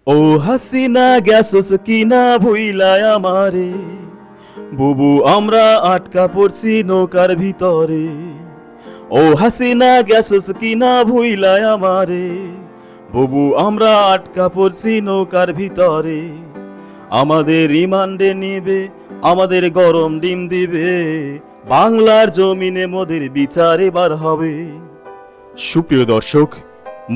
ও হাসিনা গেছস কিনা ভুইলাই আমারে, বুবু আমরা আটকা পড়ছি নৌকার ভিতরে। ও হাসিনা গেছস কিনা ভুইলাই আমারে, বুবু আমরা আটকা পড়ছি নৌকার ভিতরে। আমাদের রিমান্ডে নিবে, আমাদের গরম ডিম দিবে, বাংলার জমিনে মোদের বিচার এবার হবে। সুপ্রিয় দর্শক,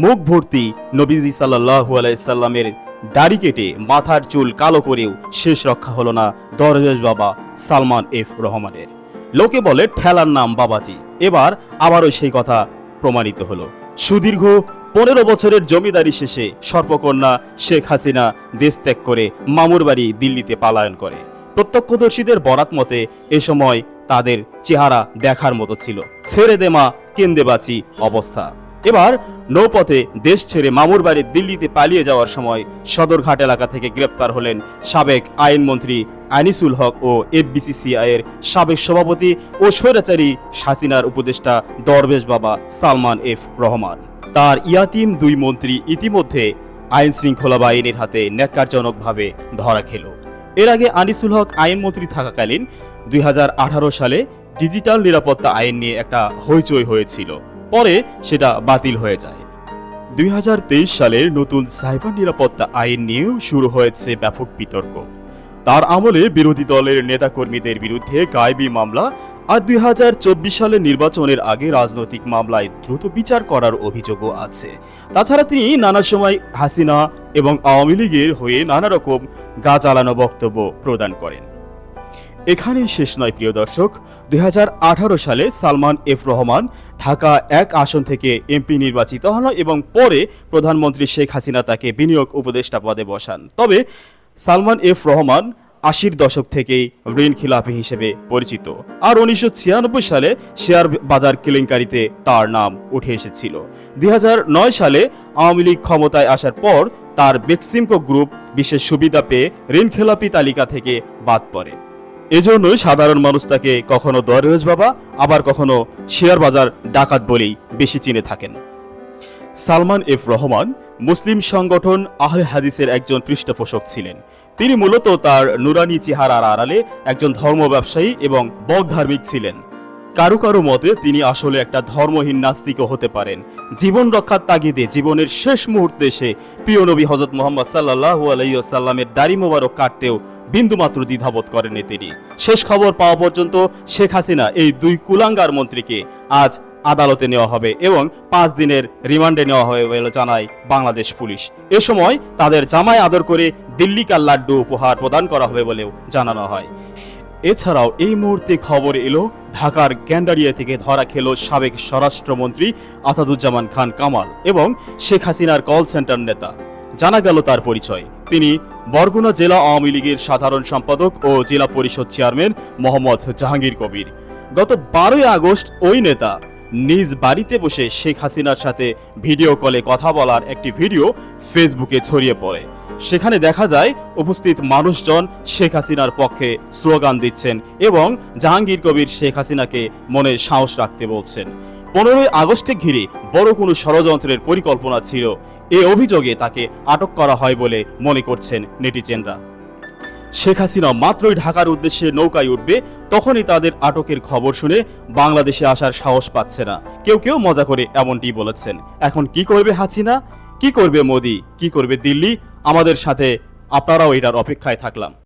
মুখ ভর্তি নবীজি সাল্লাল্লাহু আলাইহি সাল্লামের দাড়ি কেটে মাথার চুল কালো করেও শেষ রক্ষা হলো না দরবেশ বাবা সালমান এফ রহমানের। লোকে বলে ঠেলার নাম বাবাজি, এবার আবারও সেই কথা প্রমাণিত হলো। সুদীর্ঘ 15 বছরের জমিদারি শেষে সর্পকন্যা শেখ হাসিনা দেশ ত্যাগ করে মামুর বাড়ি দিল্লিতে পলায়ন করে। প্রত্যক্ষদর্শীদের বরাত মতে এ সময় তাদের চেহারা দেখার মতো ছিল, ছেড়ে দেমা কেন্দে বাঁচি অবস্থা। এবার নৌপথে দেশ ছেড়ে মামুর বাড়ি দিল্লিতে পালিয়ে যাওয়ার সময় সদরঘাট এলাকা থেকে গ্রেপ্তার হলেন সাবেক আইনমন্ত্রী আনিসুল হক ও এফবিসিসিআই এর সাবেক সভাপতি ও স্বৈরাচারী হাসিনার উপদেষ্টা দরবেশ বাবা সালমান এফ রহমান। তার ইয়াতিম দুই মন্ত্রী ইতিমধ্যে আইন শৃঙ্খলা বাহিনীর হাতে ন্যাক্কারজনকভাবে ধরা খেল। এর আগে আনিসুল হক আইনমন্ত্রী থাকাকালীন 2018 সালে ডিজিটাল নিরাপত্তা আইন নিয়ে একটা হইচই হয়েছিল, পরে সেটা বাতিল হয়ে যায়। 2023 সালের নতুন সাইবার নিরাপত্তা আইন নিয়েও শুরু হয়েছে ব্যাপক বিতর্ক। তার আমলে বিরোধী দলের নেতাকর্মীদের বিরুদ্ধে গায়েবী মামলা আর 2024 সালের নির্বাচনের আগে রাজনৈতিক মামলায় দ্রুত বিচার করার অভিযোগও আছে। তাছাড়া তিনি নানা সময় হাসিনা এবং আওয়ামী লীগের হয়ে নানা রকম গা জ্বালানো বক্তব্য প্রদান করেন। এখানেই শেষ নয় প্রিয় দর্শক, 2018 সালে সালমান এফ রহমান ঢাকা 1 আসন থেকে এমপি নির্বাচিত হন এবং পরে প্রধানমন্ত্রী শেখ হাসিনা তাকে বিনিয়োগ উপদেষ্টা পদে বসান। তবে সালমান এফ রহমান 80-র দশক থেকেই ঋণ খিলাপি হিসেবে পরিচিত, আর 1996 সালে শেয়ার বাজার কেলেঙ্কারিতে তার নাম উঠে এসেছিল। 2009 সালে আওয়ামী লীগ ক্ষমতায় আসার পর তার বেক্সিমকো গ্রুপ বিশেষ সুবিধা পেয়ে ঋণ খেলাপি তালিকা থেকে বাদ পড়ে। এজন্যই সাধারণ মানুষ তাকে কখনো দরবেশ বাবা, আবার কখনো শেয়ার বাজার ডাকাত বলেই বেশি চিনে থাকেন। সালমান এফ রহমান মুসলিম সংগঠন আহলে হাদিসের একজন পৃষ্ঠপোষক ছিলেন। তিনি মূলত তার নুরানি চেহারার আড়ালে একজন ধর্ম ব্যবসায়ী এবং বগধার্মিক ছিলেন। কারো কারো মতে তিনি আসলে একটা ধর্মহীন নাস্তিকও হতে পারেন। জীবন রক্ষার তাগিদে জীবনের শেষ মুহূর্তে এসে প্রিয় নবী হযরত মুহাম্মদ সাল্লাল্লাহু আলাইহি ওয়াসাল্লামের দাড়ি মোবারক কাটতেও বিন্দুমাত্র দ্বিধাবোধ করেননি তিনি। শেষ খবর পাওয়া পর্যন্ত শেখ হাসিনা এই দুই কুলাঙ্গার মন্ত্রীকে আজ আদালতে নেওয়া হবে এবং 5 দিনের রিমান্ডে নেওয়া হবে বলে জানায় বাংলাদেশ পুলিশ। এ সময় তাদের জামাই আদর করে দিল্লিকার লাড্ডু উপহার প্রদান করা হবে বলেও জানানো হয়। এছাড়াও এই মুহূর্তে খবর এলো ঢাকার গ্যান্ডারিয়া থেকে ধরা খেল সাবেক স্বরাষ্ট্রমন্ত্রী আসাদুজ্জামান খান কামাল এবং শেখ হাসিনার কল সেন্টার নেতা। জানা গেল তার পরিচয়, তিনি বরগুনা জেলা আওয়ামী লীগের সাধারণ সম্পাদক ও জেলা পরিষদ চেয়ারম্যান মোহাম্মদ জাহাঙ্গীর কবির। গত 12 আগস্ট ওই নেতা নিজ বাড়িতে বসে শেখ হাসিনার সাথে ভিডিও কলে কথা বলার একটি ভিডিও ফেসবুকে ছড়িয়ে পড়ে। সেখানে দেখা যায় উপস্থিত মানুষজন শেখ হাসিনার পক্ষে স্লোগান দিচ্ছেন এবং জাহাঙ্গীর কবির শেখ হাসিনাকে মনে সাহস রাখতে বলছেন। 15 আগস্টে ঘিরে বড় কোনো ষড়যন্ত্রের পরিকল্পনা ছিল, এই অভিযোগে তাকে আটক করা হয় বলে মনে করছেন নেটিজেনরা। শেখ হাসিনা মাত্রই ঢাকার উদ্দেশ্যে নৌকায় উঠবে, তখনই তাদের আটকের খবর শুনে বাংলাদেশে আসার সাহস পাচ্ছে না। কেউ কেউ মজা করে এমনটি বলেছেন। এখন কি করবে হাসিনা, কি করবে মোদি, কি করবে দিল্লি, আমাদের সাথে আপনারাও এটার অপেক্ষায় থাকলাম।